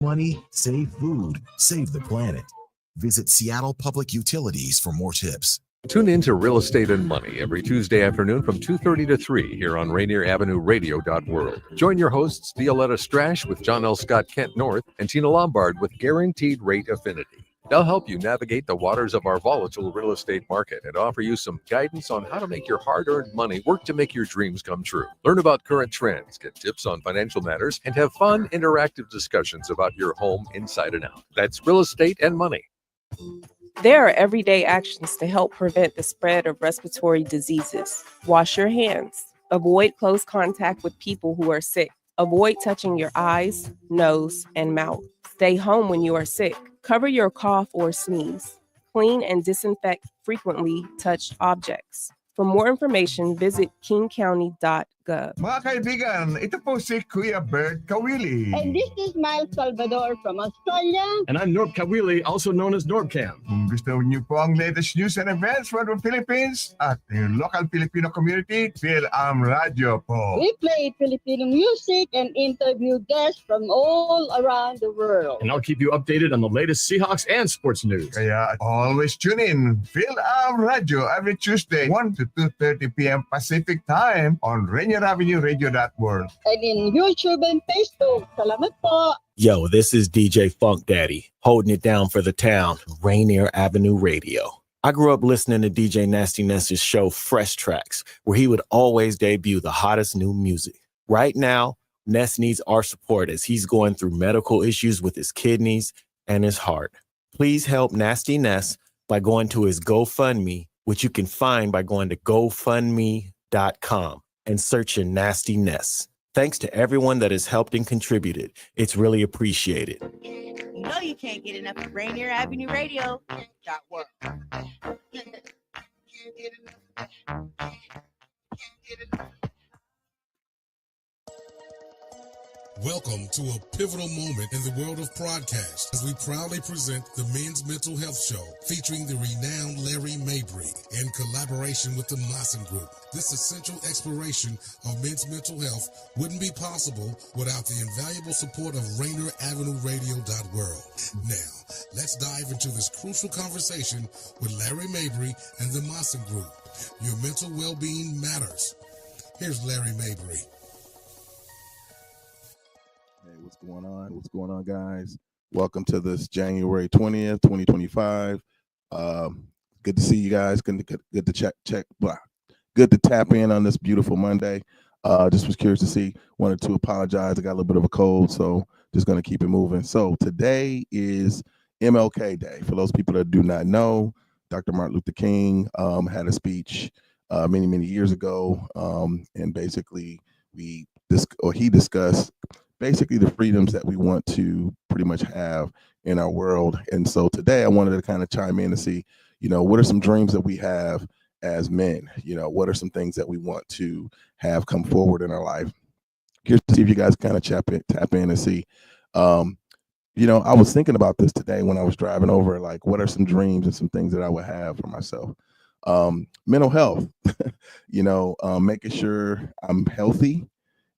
money, save food, save the planet. Visit Seattle Public Utilities for more tips. Tune in to Real Estate and Money every Tuesday afternoon from 2:30 to 3 here on Rainier Avenue Radio.world. Join your hosts Violetta Strash with John L. Scott Kent North and Tina Lombard with Guaranteed Rate Affinity. They'll help you navigate the waters of our volatile real estate market and offer you some guidance on how to make your hard-earned money work to make your dreams come true. Learn about current trends, get tips on financial matters, and have fun, interactive discussions about your home inside and out. That's Real Estate and Money. There are everyday actions to help prevent the spread of respiratory diseases. Wash your hands. Avoid close contact with people who are sick. Avoid touching your eyes, nose, and mouth. Stay home when you are sick. Cover your cough or sneeze. Clean and disinfect frequently touched objects. For more information, visit kingcounty.gov. Mga kaibigan, ito po si Kuya Bert Kawili. And this is Miles Salvador from Australia. And I'm Norb Kawili, also known as Norbcam. Kung gusto niyo po ang latest news and events from the Philippines at yung local Filipino community, Radio po. We play Filipino music and interview guests from all around the world. And I'll keep you updated on the latest Seahawks and sports news. Kaya always tune in. Radio every Tuesday, 1 to 2:30 p.m. Pacific Time on Rainier Avenue Radio.world. And in YouTube and Facebook. Salamat po. Yo, this is DJ Funk Daddy, holding it down for the town, Rainier Avenue Radio. I grew up listening to DJ Nasty Ness's show Fresh Tracks, where he would always debut the hottest new music. Right now, Ness needs our support as he's going through medical issues with his kidneys and his heart. Please help Nasty Ness by going to his GoFundMe, which you can find by going to GoFundMe.com and searching Nasty Ness. Thanks to everyone that has helped and contributed. It's really appreciated. You know you can't get enough of Rainier Avenue Radio. Welcome to a pivotal moment in the world of podcast as we proudly present the Men's Mental Health Show featuring the renowned Larry Mabry in collaboration with the Maassen Group. This essential exploration of men's mental health wouldn't be possible without the invaluable support of Rainier Avenue Radio.world. Now, let's dive into this crucial conversation with Larry Mabry and the Maassen Group. Your mental well-being matters. Here's Larry Mabry. Hey, what's going on? What's going on, guys? Welcome to this January 20th, 2025. Good to see you guys. Good to check. Blah. Good to tap in on this beautiful Monday. Just was curious to see. Wanted to apologize. I got a little bit of a cold, so just going to keep it moving. So today is MLK Day. For those people that do not know, Dr. Martin Luther King had a speech many years ago, and basically he discussed basically the freedoms that we want to pretty much have in our world. And so today I wanted to kind of chime in and see, what are some dreams that we have as men? What are some things that we want to have come forward in our life? Curious to see if you guys kind of tap in and see. I was thinking about this today when I was driving over, like, what are some dreams and some things that I would have for myself? Mental health, making sure I'm healthy.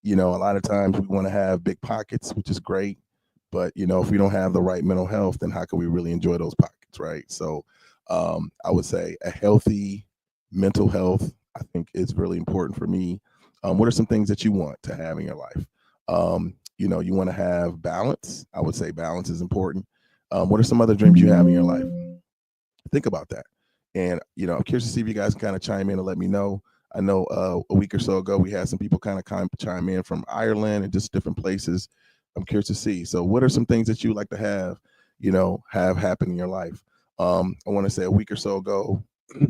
A lot of times we want to have big pockets, which is great. But, if we don't have the right mental health, then how can we really enjoy those pockets, right? So I would say a healthy mental health, I think, is really important for me. What are some things that you want to have in your life? You want to have balance. I would say balance is important. What are some other dreams you have in your life? Think about that. And, I'm curious to see if you guys can kind of chime in and let me know. I know a week or so ago, we had some people kind of chime in from Ireland and just different places. I'm curious to see. So what are some things that you would like to have happen in your life? I want to say a week or so ago,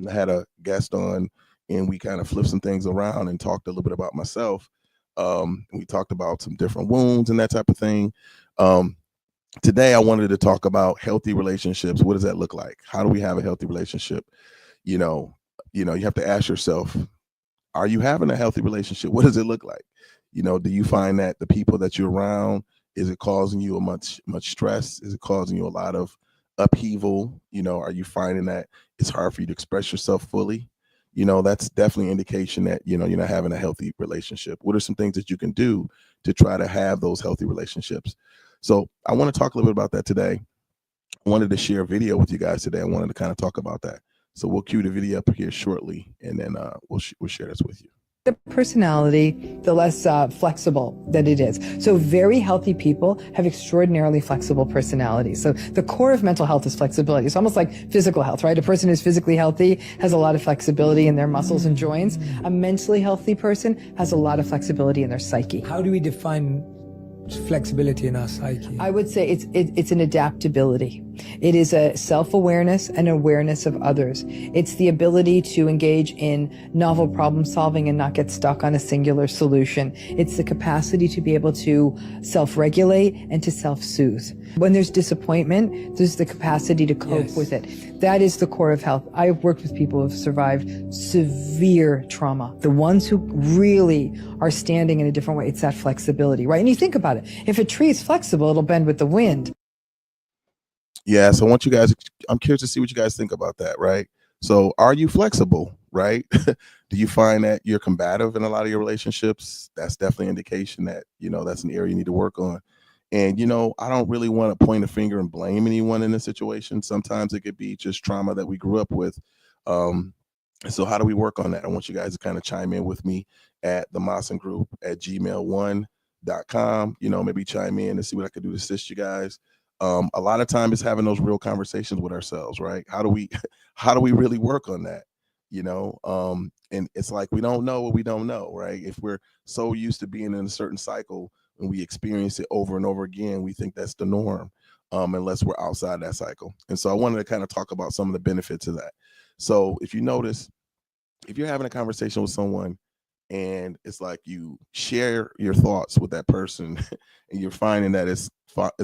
I had a guest on and we kind of flipped some things around and talked a little bit about myself. We talked about some different wounds and that type of thing. Today, I wanted to talk about healthy relationships. What does that look like? How do we have a healthy relationship? You have to ask yourself, are you having a healthy relationship? What does it look like? Do you find that the people that you're around, is it causing you much stress? Is it causing you a lot of upheaval? Are you finding that it's hard for you to express yourself fully? That's definitely an indication that, you're not having a healthy relationship. What are some things that you can do to try to have those healthy relationships? So I want to talk a little bit about that today. I wanted to share a video with you guys today. I wanted to kind of talk about that. So we'll cue the video up here shortly, and then we'll share this with you. The personality, the less flexible that it is. So very healthy people have extraordinarily flexible personalities. So the core of mental health is flexibility. It's almost like physical health, right? A person who's physically healthy has a lot of flexibility in their muscles and joints. A mentally healthy person has a lot of flexibility in their psyche. How do we define flexibility in our psyche? I would say it's an adaptability. It is a self-awareness and awareness of others. It's the ability to engage in novel problem solving and not get stuck on a singular solution. It's the capacity to be able to self-regulate and to self-soothe. When there's disappointment, there's the capacity to cope with it. That is the core of health. I've worked with people who have survived severe trauma. The ones who really are standing in a different way, it's that flexibility, right? And you think about it. If a tree is flexible, it'll bend with the wind. Yeah, so I want you guys, I'm curious to see what you guys think about that, right? So are you flexible, right? Do you find that you're combative in a lot of your relationships? That's definitely an indication that, that's an area you need to work on. And, I don't really want to point a finger and blame anyone in this situation. Sometimes it could be just trauma that we grew up with. So how do we work on that? I want you guys to kind of chime in with me at the Maassen Group at gmail1.com. Maybe chime in and see what I could do to assist you guys. A lot of time is having those real conversations with ourselves, right? How do we really work on that? And it's like, we don't know what we don't know, right? If we're so used to being in a certain cycle and we experience it over and over again, we think that's the norm, unless we're outside that cycle. And so I wanted to kind of talk about some of the benefits of that. So if you notice, if you're having a conversation with someone and it's like you share your thoughts with that person and you're finding that it's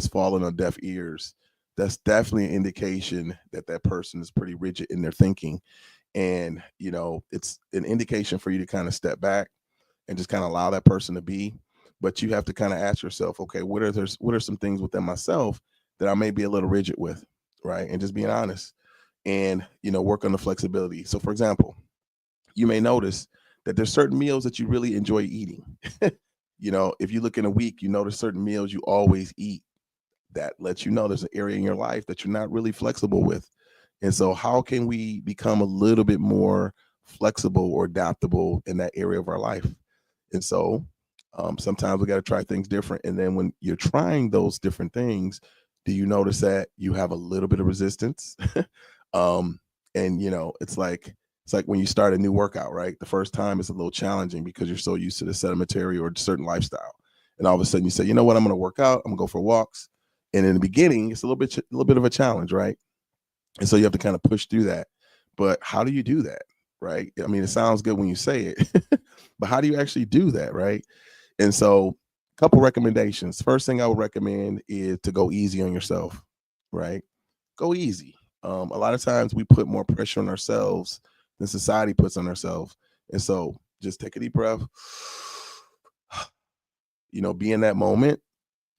falling on deaf ears, that's definitely an indication that that person is pretty rigid in their thinking. And, it's an indication for you to kind of step back and just kind of allow that person to be. But you have to kind of ask yourself, okay, what are some things within myself that I may be a little rigid with, right? And just being honest and, work on the flexibility. So, for example, you may notice that there's certain meals that you really enjoy eating. If you look in a week, there's certain meals you always eat. That lets you know there's an area in your life that you're not really flexible with. And so how can we become a little bit more flexible or adaptable in that area of our life? And so sometimes we got to try things different. And then when you're trying those different things, do you notice that you have a little bit of resistance? It's like when you start a new workout, right? The first time it's a little challenging because you're so used to the sedentary or certain lifestyle. And all of a sudden you say, you know what, I'm going to work out. I'm going to go for walks. And in the beginning, it's a little bit of a challenge, right? And so you have to kind of push through that. But how do you do that, right? I mean, it sounds good when you say it, but how do you actually do that, right? And so a couple recommendations. First thing I would recommend is to go easy on yourself, right? Go easy. A lot of times we put more pressure on ourselves than society puts on ourselves. And so just take a deep breath, be in that moment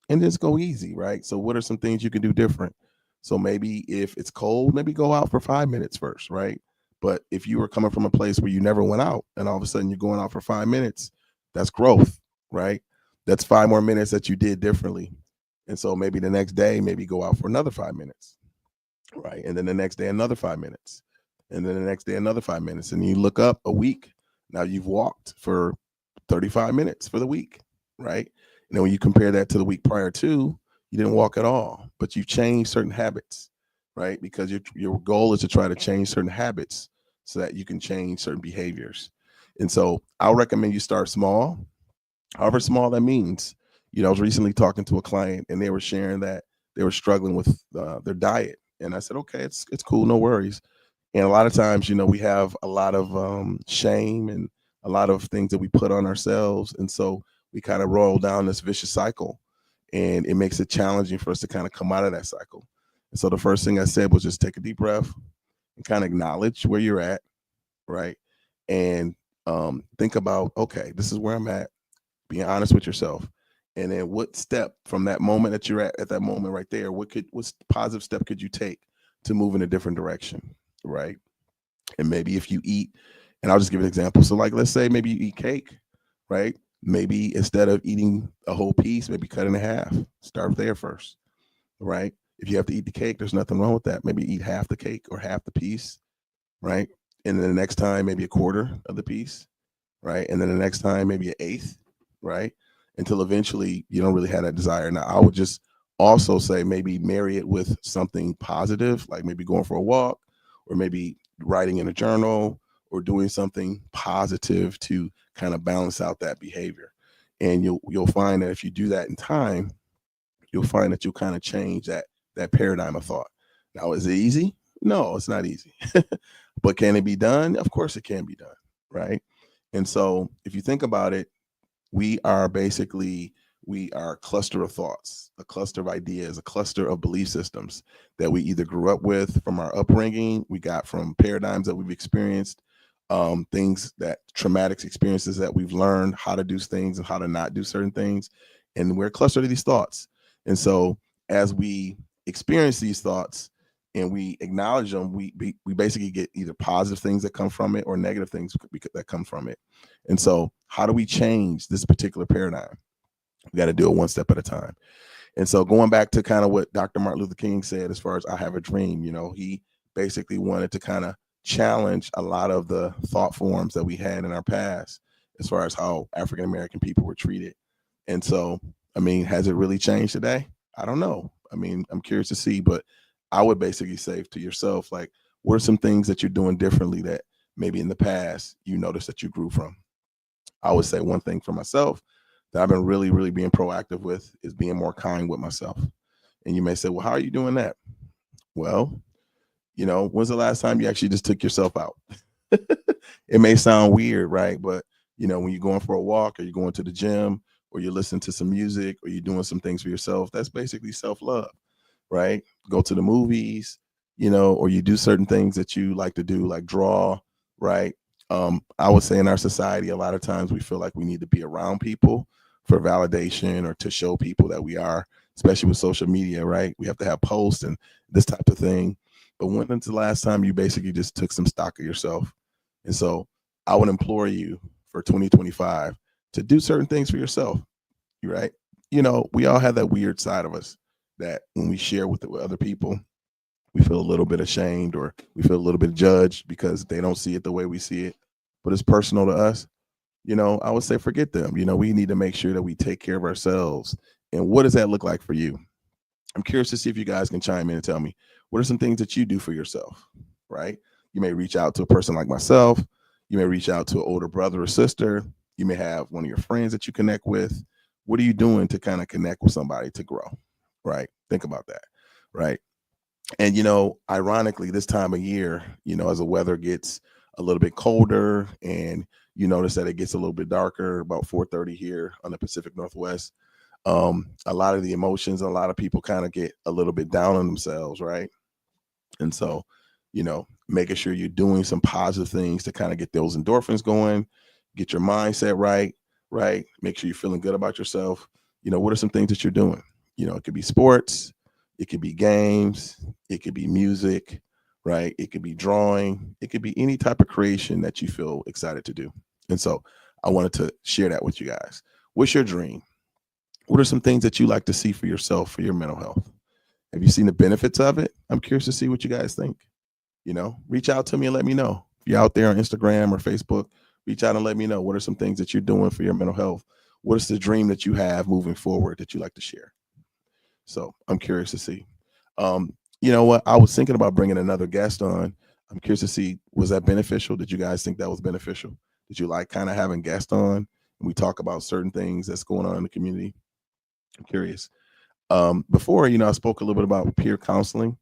and just go easy, right? So what are some things you can do different? So maybe if it's cold, maybe go out for 5 minutes first, right? But if you were coming from a place where you never went out and all of a sudden you're going out for 5 minutes, that's growth, right? That's 5 more minutes that you did differently. And so maybe the next day, maybe go out for another 5 minutes, right? And then the next day, another 5 minutes. And then the next day, another 5 minutes. And you look up a week. Now you've walked for 35 minutes for the week, right? And then when you compare that to the week prior to, you didn't walk at all, but you changed certain habits, right? Because your goal is to try to change certain habits so that you can change certain behaviors. And so I'll recommend you start small, however small that means. I was recently talking to a client and they were sharing that they were struggling with their diet. And I said, okay, it's cool, no worries. And a lot of times, we have a lot of shame and a lot of things that we put on ourselves. And so we kind of roll down this vicious cycle. And it makes it challenging for us to kind of come out of that cycle. And so the first thing I said was just take a deep breath and kind of acknowledge where you're at, right? And think about, okay, this is where I'm at. Being honest with yourself. And then what step from that moment that you're at that moment right there, what positive step could you take to move in a different direction, right? And maybe if you eat, and I'll just give an example. So like, let's say maybe you eat cake, right? maybe instead of eating a whole piece, maybe cut it in half. Start there first, right? If you have to eat the cake, there's nothing wrong with that. Maybe eat half the cake or half the piece, right? And then the next time, maybe a quarter of the piece, right? And then the next time, maybe an eighth, right? Until eventually you don't really have that desire. Now, I would just also say maybe marry it with something positive, like maybe going for a walk, or maybe writing in a journal, or doing something positive to kind of balance out that behavior. And you'll find that if you do that in time, you'll find that you'll kind of change that paradigm of thought. Now, is it easy? No, it's not easy. But can it be done? Of course it can be done, right? And so if you think about it, we are a cluster of thoughts, a cluster of ideas, a cluster of belief systems that we either grew up with from our upbringing, we got from paradigms that we've experienced, traumatic experiences that we've learned how to do things and how to not do certain things. And we're clustered to these thoughts. And so as we experience these thoughts and we acknowledge them, we basically get either positive things that come from it or negative things that come from it. And so how do we change this particular paradigm? We got to do it one step at a time. And so going back to kind of what Dr. Martin Luther King said, as far as I have a dream, he basically wanted to kind of challenge a lot of the thought forms that we had in our past as far as how African-American people were treated. And so, has it really changed today? I don't know. I'm curious to see, but I would basically say to yourself, like, what are some things that you're doing differently that maybe in the past you noticed that you grew from? I would say one thing for myself that I've been really, really being proactive with is being more kind with myself. And you may say, well, how are you doing that? Well, when's the last time you actually just took yourself out? It may sound weird, right? But, when you're going for a walk or you're going to the gym or you're listening to some music or you're doing some things for yourself, that's basically self-love, right? Go to the movies, or you do certain things that you like to do, like draw, right? I would say in our society, a lot of times we feel like we need to be around people for validation or to show people that we are, especially with social media, right? We have to have posts and this type of thing. But when's the last time you basically just took some stock of yourself? And so I would implore you for 2025 to do certain things for yourself, right? We all have that weird side of us that when we share with other people, we feel a little bit ashamed or we feel a little bit judged because they don't see it the way we see it. But it's personal to us. I would say forget them. We need to make sure that we take care of ourselves. And what does that look like for you? I'm curious to see if you guys can chime in and tell me, what are some things that you do for yourself, right? You may reach out to a person like myself. You may reach out to an older brother or sister. You may have one of your friends that you connect with. What are you doing to kind of connect with somebody to grow, right? Think about that, right? And, ironically, this time of year, as the weather gets a little bit colder and you notice that it gets a little bit darker, about 4:30 here on the Pacific Northwest, a lot of the emotions, a lot of people kind of get a little bit down on themselves, right? And so, making sure you're doing some positive things to kind of get those endorphins going, get your mindset right? Make sure you're feeling good about yourself. What are some things that you're doing? It could be sports, it could be games, it could be music, right? It could be drawing, it could be any type of creation that you feel excited to do. And so I wanted to share that with you guys. What's your dream? What are some things that you like to see for yourself, for your mental health? Have you seen the benefits of it? I'm curious to see what you guys think. Reach out to me and let me know. If you're out there on Instagram or Facebook, reach out and let me know. What are some things that you're doing for your mental health? What is the dream that you have moving forward that you like to share? So I'm curious to see. You know what? I was thinking about bringing another guest on. I'm curious to see, was that beneficial? Did you guys think that was beneficial? Did you like kind of having guests on and we talk about certain things that's going on in the community? I'm curious. Before, I spoke a little bit about peer counseling.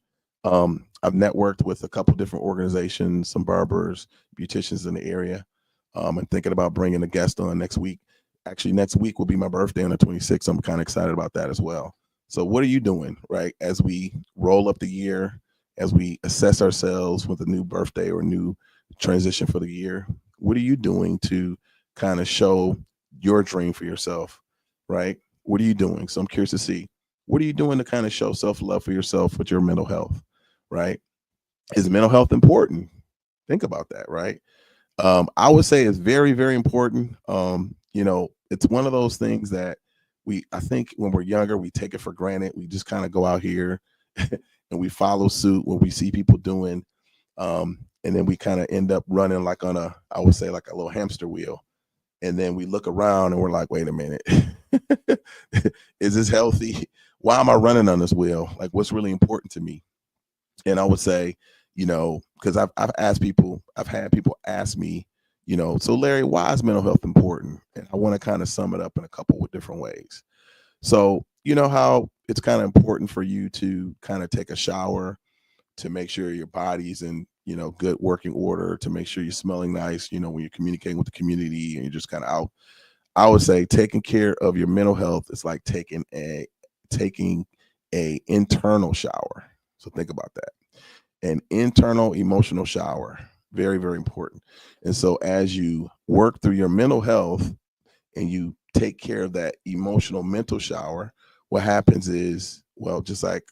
I've networked with a couple different organizations, some barbers, beauticians in the area. I'm thinking about bringing a guest on next week. Actually, next week will be my birthday on the 26th. I'm kind of excited about that as well. So what are you doing, right? As we roll up the year, as we assess ourselves with a new birthday or new transition for the year, what are you doing to kind of show your dream for yourself, right? What are you doing? So I'm curious to see, what are you doing to kind of show self-love for yourself with your mental health, right? Is mental health important? Think about that, right? I would say it's very, very important. it's one of those things that I think when we're younger, we take it for granted. We just kind of go out here and we follow suit what we see people doing. And then we kind of end up running like on I would say like a little hamster wheel. And then we look around and we're like, wait a minute, is this healthy? Why am I running on this wheel? Like, what's really important to me? And I would say, because I've had people ask me, so Larry, why is mental health important? And I want to kind of sum it up in a couple of different ways. So, you know how it's kind of important for you to kind of take a shower to make sure your body's in, good working order, to make sure you're smelling nice, when you're communicating with the community and you're just kind of out. I would say taking care of your mental health is like taking a internal shower. So think about that. An internal emotional shower. Very, very important. And so as you work through your mental health and you take care of that emotional mental shower, what happens is, well, just like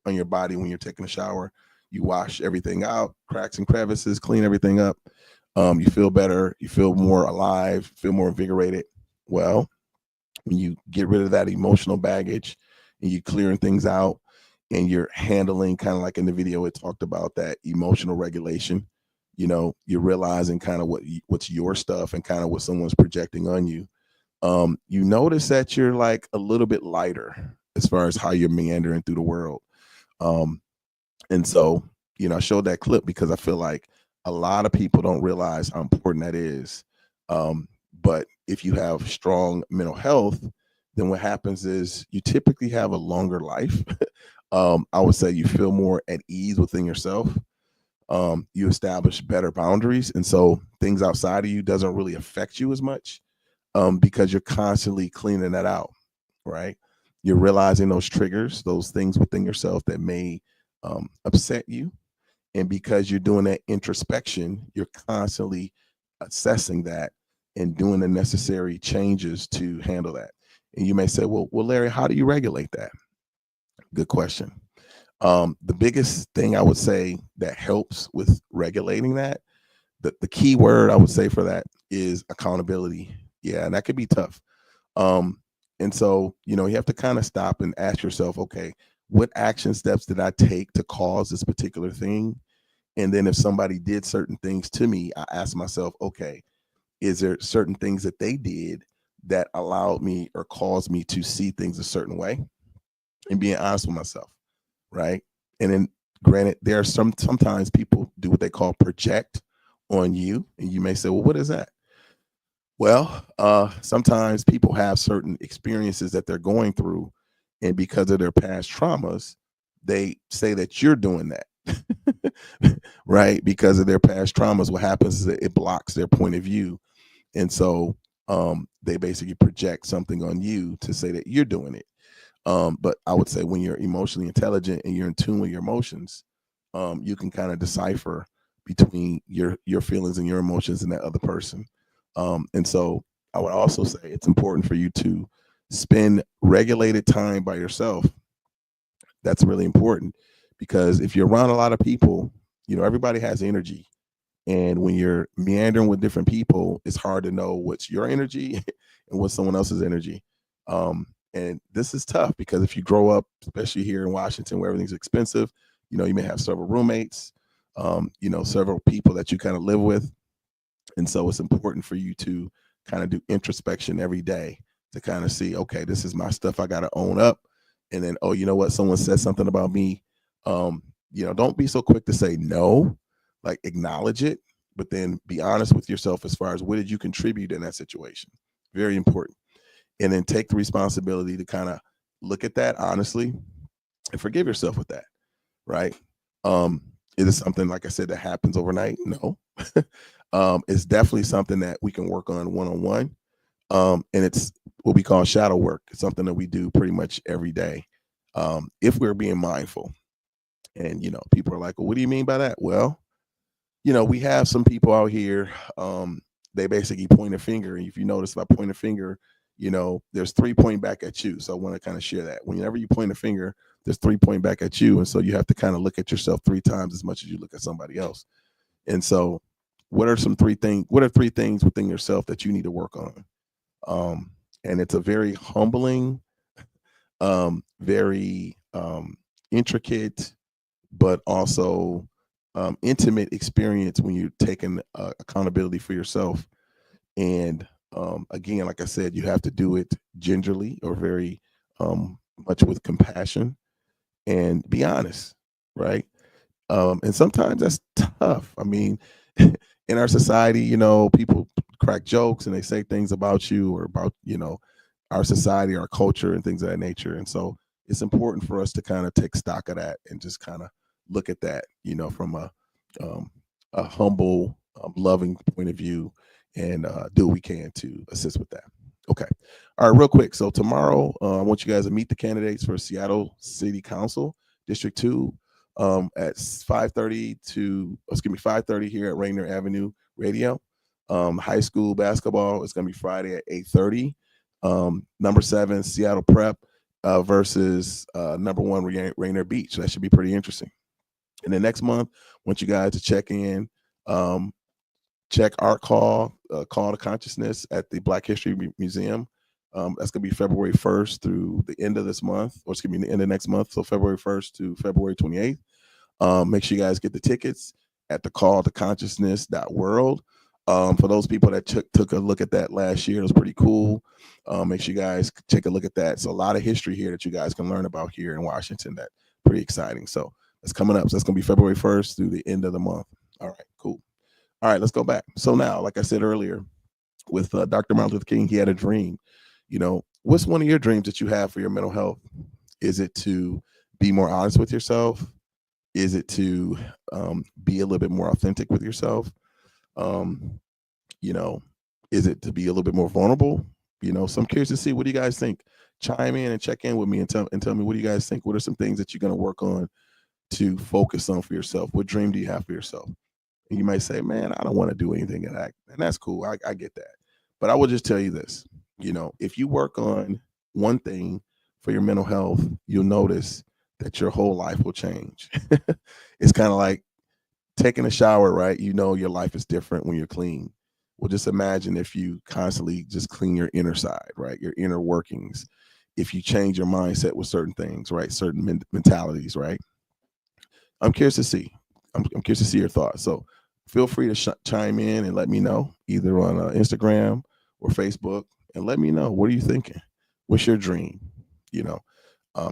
on your body when you're taking a shower, you wash everything out, cracks and crevices, clean everything up. You feel better, you feel more alive, feel more invigorated. Well, when you get rid of that emotional baggage and you're clearing things out and you're handling, kind of like in the video, it talked about that emotional regulation. You're realizing kind of what's your stuff and kind of what someone's projecting on you. You notice that you're like a little bit lighter as far as how you're meandering through the world. And so, I showed that clip because I feel like a lot of people don't realize how important that is. But if you have strong mental health, then what happens is you typically have a longer life. I would say you feel more at ease within yourself. You establish better boundaries. And so things outside of you doesn't really affect you as much because you're constantly cleaning that out, right? You're realizing those triggers, those things within yourself that may upset you. And because you're doing that introspection, you're constantly assessing that and doing the necessary changes to handle that. And you may say, well, Larry, how do you regulate that? Good question. The biggest thing I would say that helps with regulating that, the key word I would say for that is accountability. Yeah, and that could be tough. And so, you have to kind of stop and ask yourself, okay, what action steps did I take to cause this particular thing? And then if somebody did certain things to me, I ask myself, okay, is there certain things that they did that allowed me or caused me to see things a certain way? And being honest with myself, right? And then granted, there are sometimes people do what they call project on you. And you may say, well, what is that? Well, sometimes people have certain experiences that they're going through. And because of their past traumas, they say that you're doing that, right? Because of their past traumas, what happens is that it blocks their point of view. And so they basically project something on you to say that you're doing it. But I would say when you're emotionally intelligent and you're in tune with your emotions, you can kind of decipher between your feelings and your emotions and that other person. And so I would also say it's important for you to spend regulated time by yourself. That's really important because if you're around a lot of people, everybody has energy. And when you're meandering with different people, it's hard to know what's your energy and what's someone else's energy. And this is tough because if you grow up, especially here in Washington where everything's expensive, you may have several roommates, several people that you kind of live with. And so it's important for you to kind of do introspection every day to kind of see, okay, this is my stuff I got to own up. And then, oh, you know what? Someone said something about me. Don't be so quick to say no, like acknowledge it, but then be honest with yourself as far as what did you contribute in that situation? Very important. And then take the responsibility to kind of look at that honestly and forgive yourself with that, right? Is it something, like I said, that happens overnight? No. It's definitely something that we can work on one-on-one. And it's what we call shadow work. It's something that we do pretty much every day if we're being mindful. And, people are like, well, what do you mean by that? Well, we have some people out here, they basically point a finger. And if you notice, if I point a finger, there's 3 pointing back at you. So I want to kind of share that. Whenever you point a finger, there's 3 pointing back at you. And so you have to kind of look at yourself 3 times as much as you look at somebody else. And so what are 3 things within yourself that you need to work on? And it's a very humbling, very intricate, but also intimate experience when you're taking accountability for yourself. And again, like I said, you have to do it gingerly or very much with compassion and be honest, right? And sometimes that's tough. I mean, in our society, you know, people crack jokes and they say things about you or about, you know, our society, our culture, and things of that nature. And so it's important for us to kind of take stock of that and just kind of look at that, you know, from a humble, loving point of view, and do what we can to assist with that. Okay. All right, real quick. So tomorrow, I want you guys to meet the candidates for Seattle City Council, District 2, at 5:30 here at Rainier Avenue Radio. High school basketball is going to be Friday at 8:30. Number 7, Seattle Prep versus number 1, Rainier Beach. That should be pretty interesting. And then next month, I want you guys to check in, check Art Call to Consciousness at the Black History Museum. That's going to be February 1st through the end of this month, or excuse me, the end of next month, so February 1st to February 28th. Make sure you guys get the tickets at the calltoconsciousness.world. For those people that took a look at that last year, it was pretty cool. Make sure you guys take a look at that. So a lot of history here that you guys can learn about here in Washington. That's pretty exciting. So that's coming up. So that's going to be February 1st through the end of the month. All right, cool. All right, let's go back. So now, like I said earlier, with Dr. Martin Luther King, he had a dream. You know, what's one of your dreams that you have for your mental health? Is it to be more honest with yourself? Is it to be a little bit more authentic with yourself? You know, is it to be a little bit more vulnerable? You know, so I'm curious to see, what do you guys think? Chime in and check in with me and tell me, what do you guys think? What are some things that you're going to work on to focus on for yourself? What dream do you have for yourself? And you might say, man, I don't want to do anything in that. And that's cool. I get that. But I will just tell you this, you know, if you work on one thing for your mental health, you'll notice that your whole life will change. It's kind of like taking a shower, right? You know, your life is different when you're clean. Well, just imagine if you constantly just clean your inner side, right? Your inner workings. If you change your mindset with certain things, right? Certain mentalities, right? I'm curious to see. I'm curious to see your thoughts. So feel free to chime in and let me know, either on Instagram or Facebook, and let me know, what are you thinking? What's your dream? You know,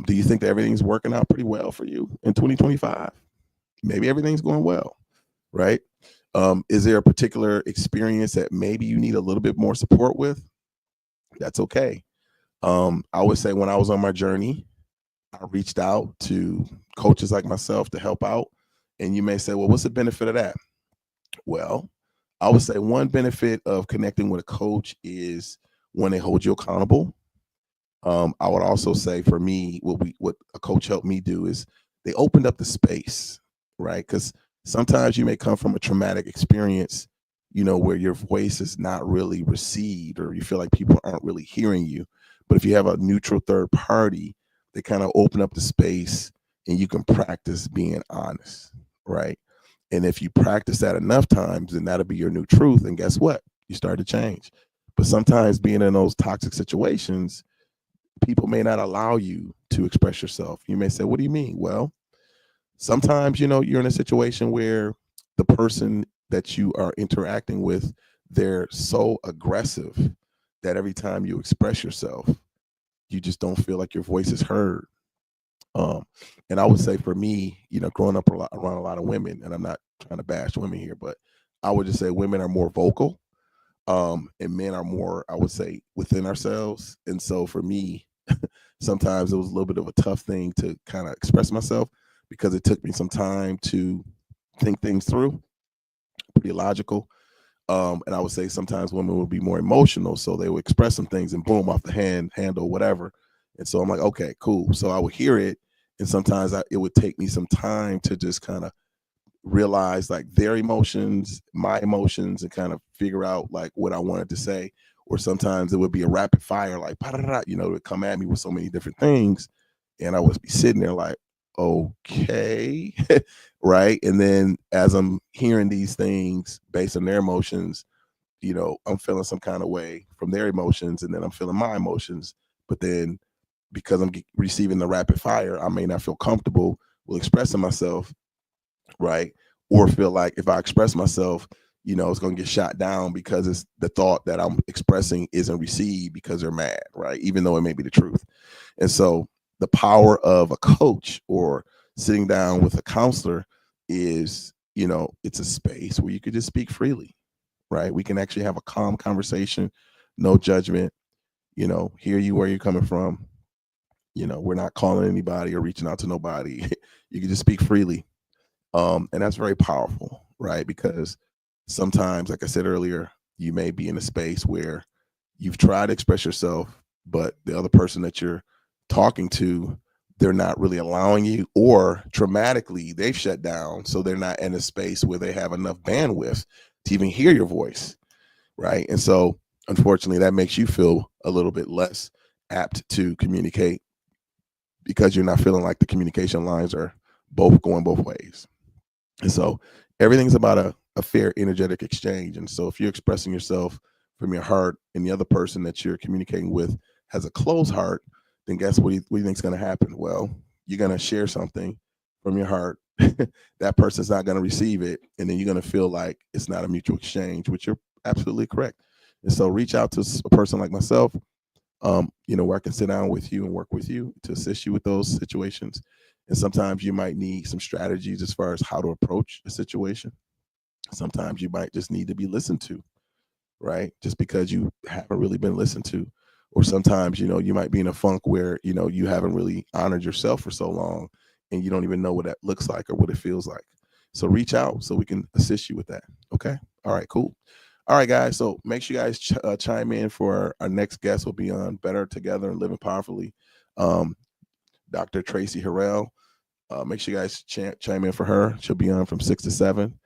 do you think that everything's working out pretty well for you in 2025? Maybe everything's going well, right? Is there a particular experience that maybe you need a little bit more support with? That's okay. I would say when I was on my journey, I reached out to coaches like myself to help out. And you may say, well, what's the benefit of that? Well, I would say one benefit of connecting with a coach is when they hold you accountable. I would also say, for me, what a coach helped me do is they opened up the space, right? Because sometimes you may come from a traumatic experience, you know, where your voice is not really received, or you feel like people aren't really hearing you. But if you have a neutral third party, they kind of open up the space and you can practice being honest, right? And if you practice that enough times, then that'll be your new truth. And guess what? You start to change. But sometimes being in those toxic situations, people may not allow you to express yourself. You may say, what do you mean? Well, sometimes, you know, you're in a situation where the person that you are interacting with, they're so aggressive that every time you express yourself, you just don't feel like your voice is heard. And I would say, for me, you know, growing up around a lot of women, and I'm not trying to bash women here, but I would just say women are more vocal, and men are more, I would say, within ourselves. And so for me, sometimes it was a little bit of a tough thing to kind of express myself, because it took me some time to think things through, pretty logical. And I would say sometimes women would be more emotional, so they would express some things and boom, off the handle, whatever. And so I'm like, okay, cool. So I would hear it, and sometimes it would take me some time to just kind of realize like their emotions, my emotions, and kind of figure out like what I wanted to say. Or sometimes it would be a rapid fire, like, you know, it would come at me with so many different things, and I would be sitting there like, okay, right? And then as I'm hearing these things based on their emotions, I'm feeling some kind of way from their emotions, and then I'm feeling my emotions. But then because I'm receiving the rapid fire, I may not feel comfortable with expressing myself, right? Or feel like if I express myself, it's going to get shot down because it's the thought that I'm expressing isn't received because they're mad, right? Even though it may be the truth. And so the power of a coach or sitting down with a counselor is, it's a space where you could just speak freely, right? We can actually have a calm conversation, no judgment, hear you where you're coming from. We're not calling anybody or reaching out to nobody. You can just speak freely. And that's very powerful, right? Because sometimes, like I said earlier, you may be in a space where you've tried to express yourself, but the other person that you're talking to, they're not really allowing you, or traumatically they've shut down. So they're not in a space where they have enough bandwidth to even hear your voice, right? And so unfortunately that makes you feel a little bit less apt to communicate because you're not feeling like the communication lines are both going both ways. And so everything's about a fair energetic exchange. And so if you're expressing yourself from your heart and the other person that you're communicating with has a closed heart, then guess what do you think is going to happen? Well, you're going to share something from your heart. That person's not going to receive it. And then you're going to feel like it's not a mutual exchange, which you're absolutely correct. And so reach out to a person like myself, where I can sit down with you and work with you to assist you with those situations. And sometimes you might need some strategies as far as how to approach a situation. Sometimes you might just need to be listened to, right? Just because you haven't really been listened to. Or sometimes, you might be in a funk where, you haven't really honored yourself for so long and you don't even know what that looks like or what it feels like. So reach out so we can assist you with that. Okay. All right, cool. All right, guys. So make sure you guys chime in for our next guest. Will be on Better Together and Living Powerfully. Dr. Tracy Harrell. Make sure you guys chime in for her. She'll be on from 6 to 7.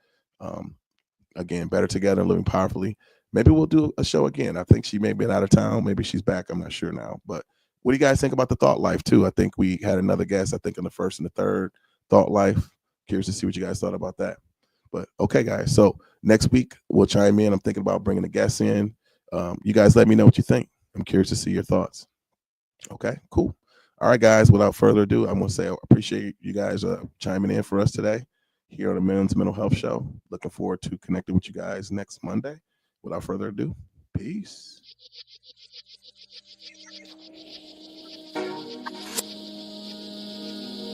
Again, Better Together and Living Powerfully. Maybe we'll do a show again. I think she may be out of town. Maybe she's back. I'm not sure now. But what do you guys think about the thought life too? I think we had another guest, I think, on the first and the third thought life. Curious to see what you guys thought about that. But okay, guys. So next week we'll chime in. I'm thinking about bringing a guest in. You guys let me know what you think. I'm curious to see your thoughts. Okay, cool. All right, guys. Without further ado, I'm going to say I appreciate you guys chiming in for us today here on the Men's Mental Health Show. Looking forward to connecting with you guys next Monday. Without further ado, peace.